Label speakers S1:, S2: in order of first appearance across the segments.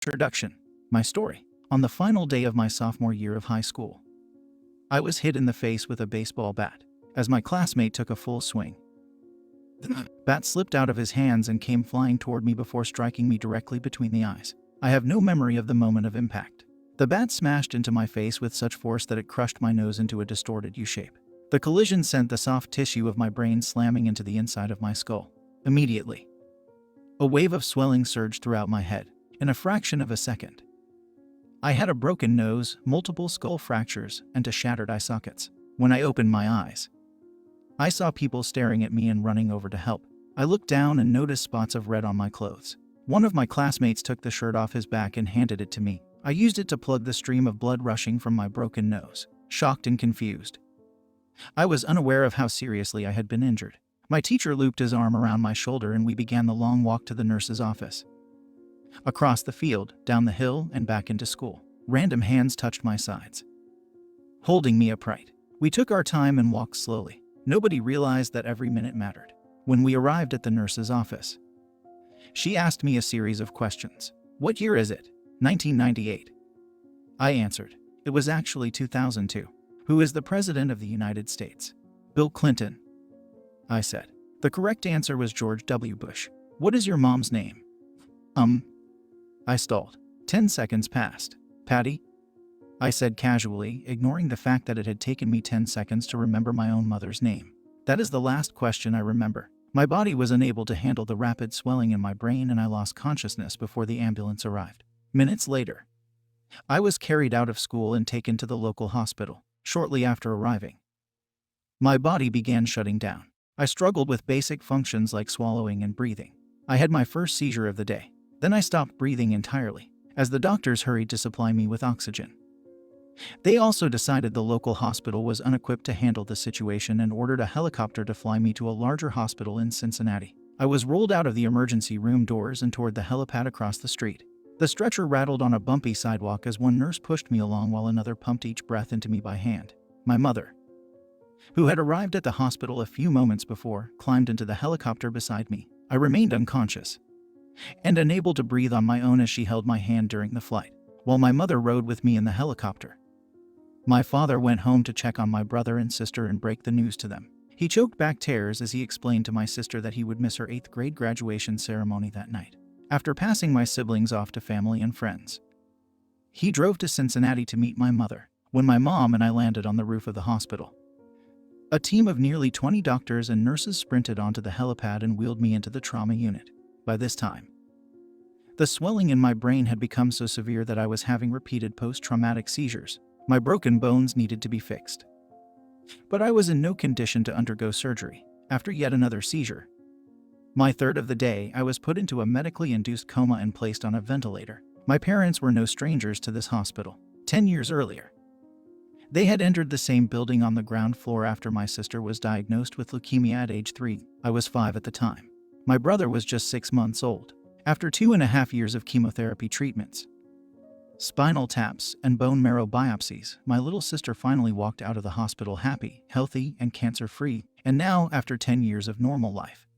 S1: Introduction. My story. On the final day of my sophomore year of high school, I was hit in the face with a baseball bat as my classmate took a full swing. The bat slipped out of his hands and came flying toward me before striking me directly between the eyes. I have no memory of the moment of impact. The bat smashed into my face with such force that it crushed my nose into a distorted U-shape. The collision sent the soft tissue of my brain slamming into the inside of my skull. Immediately, a wave of swelling surged throughout my head. In a fraction of a second, I had a broken nose, multiple skull fractures, and two shattered eye sockets. When I opened my eyes, I saw people staring at me and running over to help. I looked down and noticed spots of red on my clothes. One of my classmates took the shirt off his back and handed it to me. I used it to plug the stream of blood rushing from my broken nose. Shocked and confused, I was unaware of how seriously I had been injured. My teacher looped his arm around my shoulder and we began the long walk to the nurse's office. Across the field, down the hill, and back into school. Random hands touched my sides, holding me upright. We took our time and walked slowly. Nobody realized that every minute mattered. When we arrived at the nurse's office, she asked me a series of questions. "What year is it?" 1998. I answered. It was actually 2002. "Who is the President of the United States?" "Bill Clinton," I said. The correct answer was George W. Bush. "What is your mom's name?" I stalled. 10 seconds passed. "Patty?" I said casually, ignoring the fact that it had taken me 10 seconds to remember my own mother's name. That is the last question I remember. My body was unable to handle the rapid swelling in my brain and I lost consciousness before the ambulance arrived. Minutes later, I was carried out of school and taken to the local hospital. Shortly after arriving, my body began shutting down. I struggled with basic functions like swallowing and breathing. I had my first seizure of the day. Then I stopped breathing entirely, as the doctors hurried to supply me with oxygen. They also decided the local hospital was unequipped to handle the situation and ordered a helicopter to fly me to a larger hospital in Cincinnati. I was rolled out of the emergency room doors and toward the helipad across the street. The stretcher rattled on a bumpy sidewalk as one nurse pushed me along while another pumped each breath into me by hand. My mother, who had arrived at the hospital a few moments before, climbed into the helicopter beside me. I remained unconscious and unable to breathe on my own as she held my hand during the flight, while my mother rode with me in the helicopter. My father went home to check on my brother and sister and break the news to them. He choked back tears as he explained to my sister that he would miss her 8th grade graduation ceremony that night. After passing my siblings off to family and friends, he drove to Cincinnati to meet my mother. When my mom and I landed on the roof of the hospital, a team of nearly 20 doctors and nurses sprinted onto the helipad and wheeled me into the trauma unit. By this time, the swelling in my brain had become so severe that I was having repeated post-traumatic seizures. My broken bones needed to be fixed, but I was in no condition to undergo surgery. After yet another seizure, my third of the day, I was put into a medically induced coma and placed on a ventilator. My parents were no strangers to this hospital. 10 years earlier, they had entered the same building on the ground floor after my sister was diagnosed with leukemia at age 3. I was 5 at the time. My brother was just 6 months old. After 2.5 years of chemotherapy treatments, spinal taps, and bone marrow biopsies, my little sister finally walked out of the hospital happy, healthy, and cancer-free. And now, after 10 years of normal life,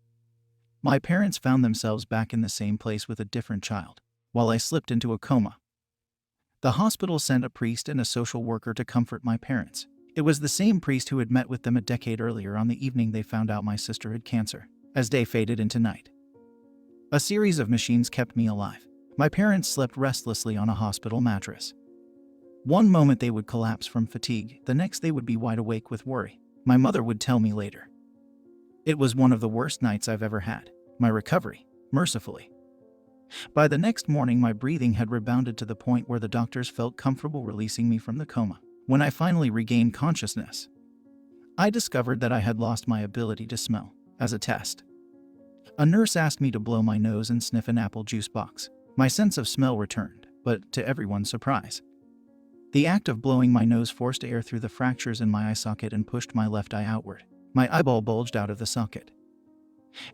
S1: my parents found themselves back in the same place with a different child. While I slipped into a coma, the hospital sent a priest and a social worker to comfort my parents. It was the same priest who had met with them a decade earlier on the evening they found out my sister had cancer. As day faded into night, a series of machines kept me alive. My parents slept restlessly on a hospital mattress. One moment they would collapse from fatigue, the next they would be wide awake with worry. My mother would tell me later, "It was one of the worst nights I've ever had." My recovery, mercifully. By the next morning, my breathing had rebounded to the point where the doctors felt comfortable releasing me from the coma. When I finally regained consciousness, I discovered that I had lost my ability to smell. As a test, a nurse asked me to blow my nose and sniff an apple juice box. My sense of smell returned, but to everyone's surprise, the act of blowing my nose forced air through the fractures in my eye socket and pushed my left eye outward. My eyeball bulged out of the socket,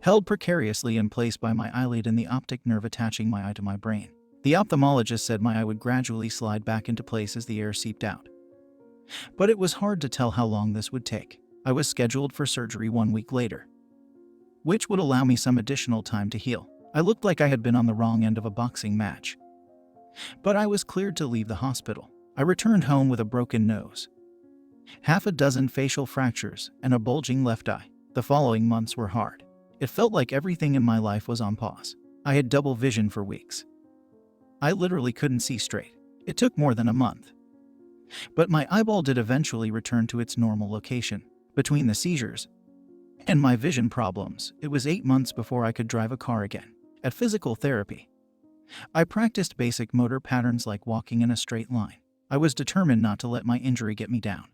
S1: held precariously in place by my eyelid and the optic nerve attaching my eye to my brain. The ophthalmologist said my eye would gradually slide back into place as the air seeped out, but it was hard to tell how long this would take. I was scheduled for surgery 1 week later, which would allow me some additional time to heal. I looked like I had been on the wrong end of a boxing match. But I was cleared to leave the hospital. I returned home with a broken nose, half a dozen facial fractures, and a bulging left eye. The following months were hard. It felt like everything in my life was on pause. I had double vision for weeks. I literally couldn't see straight. It took more than a month. But my eyeball did eventually return to its normal location. Between the seizures and my vision problems, it was 8 months before I could drive a car again. At physical therapy, I practiced basic motor patterns like walking in a straight line. I was determined not to let my injury get me down.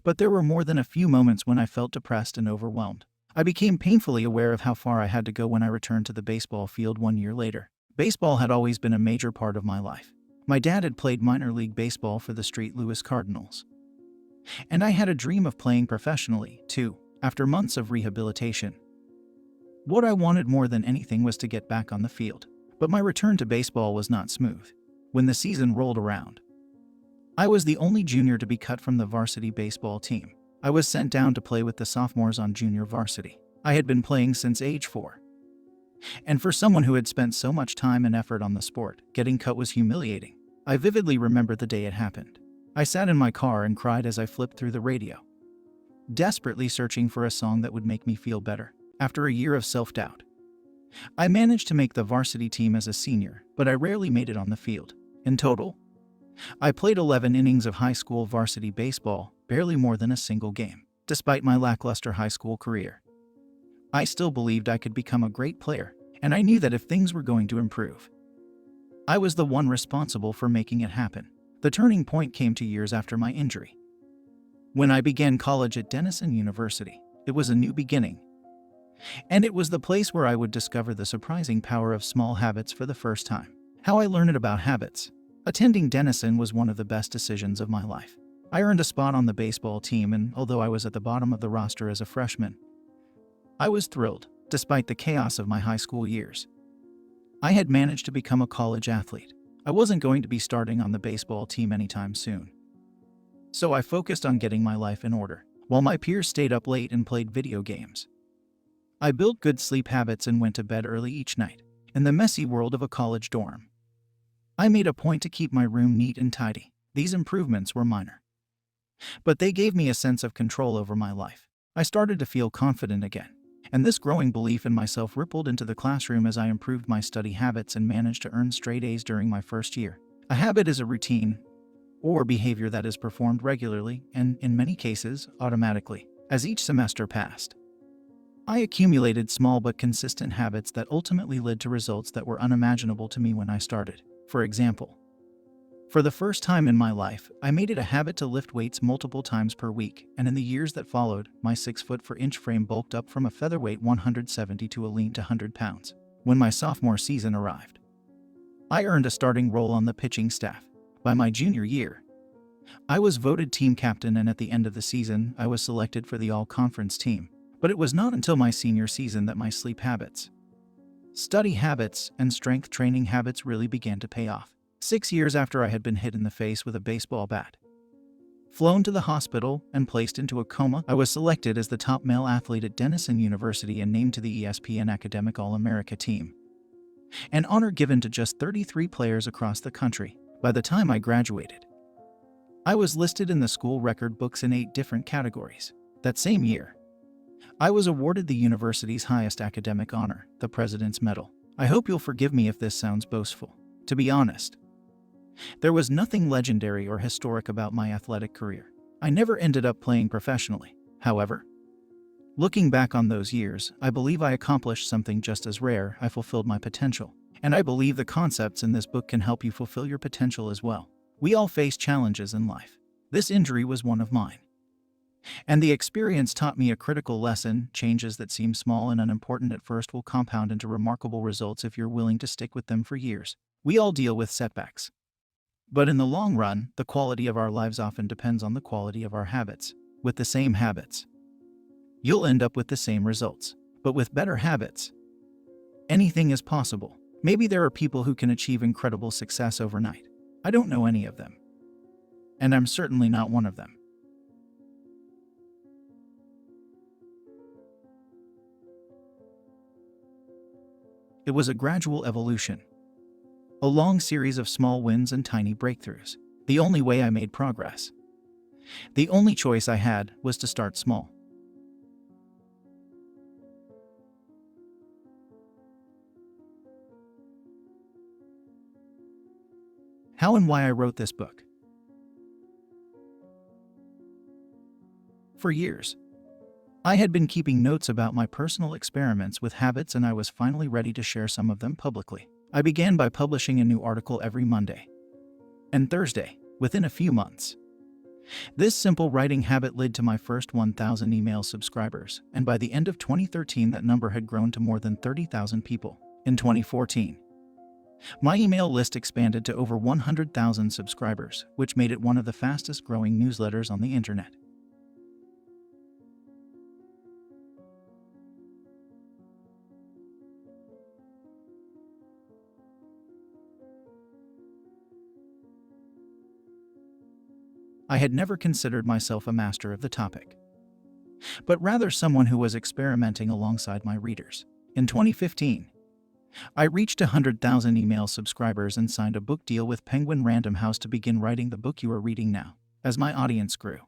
S1: But there were more than a few moments when I felt depressed and overwhelmed. I became painfully aware of how far I had to go when I returned to the baseball field 1 year later. Baseball had always been a major part of my life. My dad had played minor league baseball for the St. Louis Cardinals. And I had a dream of playing professionally, too, after months of rehabilitation. What I wanted more than anything was to get back on the field. But my return to baseball was not smooth. When the season rolled around, I was the only junior to be cut from the varsity baseball team. I was sent down to play with the sophomores on junior varsity. I had been playing since age 4. And for someone who had spent so much time and effort on the sport, getting cut was humiliating. I vividly remember the day it happened. I sat in my car and cried as I flipped through the radio, desperately searching for a song that would make me feel better. After a year of self-doubt, I managed to make the varsity team as a senior, but I rarely made it on the field. In total, I played 11 innings of high school varsity baseball, barely more than a single game. Despite my lackluster high school career, I still believed I could become a great player, and I knew that if things were going to improve, I was the one responsible for making it happen. The turning point came 2 years after my injury. When I began college at Denison University, it was a new beginning. And it was the place where I would discover the surprising power of small habits for the first time. How I learned about habits. Attending Denison was one of the best decisions of my life. I earned a spot on the baseball team, and although I was at the bottom of the roster as a freshman, I was thrilled, despite the chaos of my high school years. I had managed to become a college athlete. I wasn't going to be starting on the baseball team anytime soon. So I focused on getting my life in order, while my peers stayed up late and played video games. I built good sleep habits and went to bed early each night. In the messy world of a college dorm, I made a point to keep my room neat and tidy. These improvements were minor, but they gave me a sense of control over my life. I started to feel confident again, and this growing belief in myself rippled into the classroom as I improved my study habits and managed to earn straight A's during my first year. A habit is a routine or behavior that is performed regularly and, in many cases, automatically. As each semester passed, I accumulated small but consistent habits that ultimately led to results that were unimaginable to me when I started. For example, for the first time in my life, I made it a habit to lift weights multiple times per week, and in the years that followed, my 6'4" frame bulked up from a featherweight 170 to a lean 100 pounds. When my sophomore season arrived, I earned a starting role on the pitching staff. By my junior year, I was voted team captain, and at the end of the season, I was selected for the all-conference team. But it was not until my senior season that my sleep habits, study habits, and strength training habits really began to pay off. 6 years after I had been hit in the face with a baseball bat, flown to the hospital, and placed into a coma, I was selected as the top male athlete at Denison University and named to the ESPN Academic All-America team, an honor given to just 33 players across the country. By the time I graduated, I was listed in the school record books in 8 different categories. That same year, I was awarded the university's highest academic honor, the President's Medal. I hope you'll forgive me if this sounds boastful. To be honest, there was nothing legendary or historic about my athletic career. I never ended up playing professionally. However, looking back on those years, I believe I accomplished something just as rare. I fulfilled my potential. And I believe the concepts in this book can help you fulfill your potential as well. We all face challenges in life. This injury was one of mine. And the experience taught me a critical lesson: changes that seem small and unimportant at first will compound into remarkable results if you're willing to stick with them for years. We all deal with setbacks, but in the long run, the quality of our lives often depends on the quality of our habits. With the same habits, you'll end up with the same results. But with better habits, anything is possible. Maybe there are people who can achieve incredible success overnight. I don't know any of them, and I'm certainly not one of them. It was a gradual evolution. A long series of small wins and tiny breakthroughs. The only way I made progress. The only choice I had was to start small. How and why I wrote this book. For years, I had been keeping notes about my personal experiments with habits, and I was finally ready to share some of them publicly. I began by publishing a new article every Monday and Thursday within a few months. This simple writing habit led to my first 1,000 email subscribers, and by the end of 2013 that number had grown to more than 30,000 people. In 2014, my email list expanded to over 100,000 subscribers, which made it one of the fastest growing newsletters on the internet. I had never considered myself a master of the topic, but rather someone who was experimenting alongside my readers. In 2015, I reached 100,000 email subscribers and signed a book deal with Penguin Random House to begin writing the book you are reading now. As my audience grew,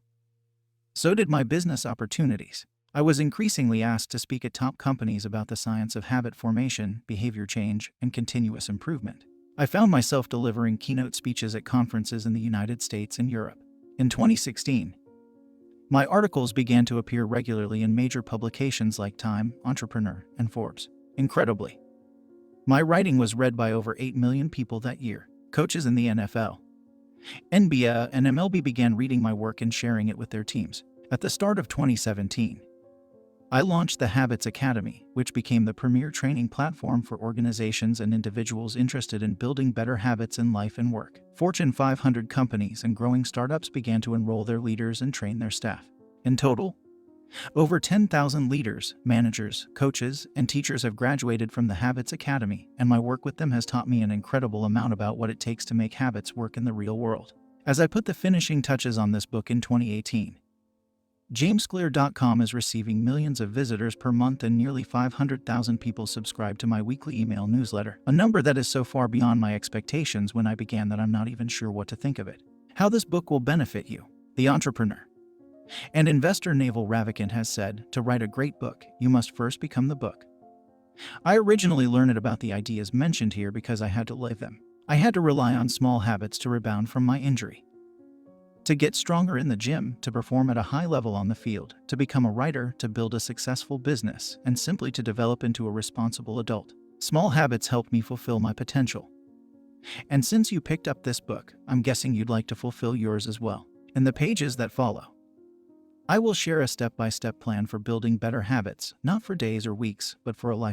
S1: so did my business opportunities. I was increasingly asked to speak at top companies about the science of habit formation, behavior change, and continuous improvement. I found myself delivering keynote speeches at conferences in the United States and Europe. In 2016, my articles began to appear regularly in major publications like Time, Entrepreneur, and Forbes. Incredibly, my writing was read by over 8 million people that year. Coaches in the NFL, NBA, and MLB began reading my work and sharing it with their teams. At the start of 2017, I launched the Habits Academy, which became the premier training platform for organizations and individuals interested in building better habits in life and work. Fortune 500 companies and growing startups began to enroll their leaders and train their staff. In total, over 10,000 leaders, managers, coaches, and teachers have graduated from the Habits Academy, and my work with them has taught me an incredible amount about what it takes to make habits work in the real world. As I put the finishing touches on this book in 2018, JamesClear.com is receiving millions of visitors per month, and nearly 500,000 people subscribe to my weekly email newsletter, a number that is so far beyond my expectations when I began that I'm not even sure what to think of it. How this book will benefit you. The entrepreneur and investor Naval Ravikant has said, to write a great book, you must first become the book. I originally learned about the ideas mentioned here because I had to live them. I had to rely on small habits to rebound from my injury, to get stronger in the gym, to perform at a high level on the field, to become a writer, to build a successful business, and simply to develop into a responsible adult. Small habits helped me fulfill my potential. And since you picked up this book, I'm guessing you'd like to fulfill yours as well. In the pages that follow, I will share a step-by-step plan for building better habits, not for days or weeks, but for a lifetime.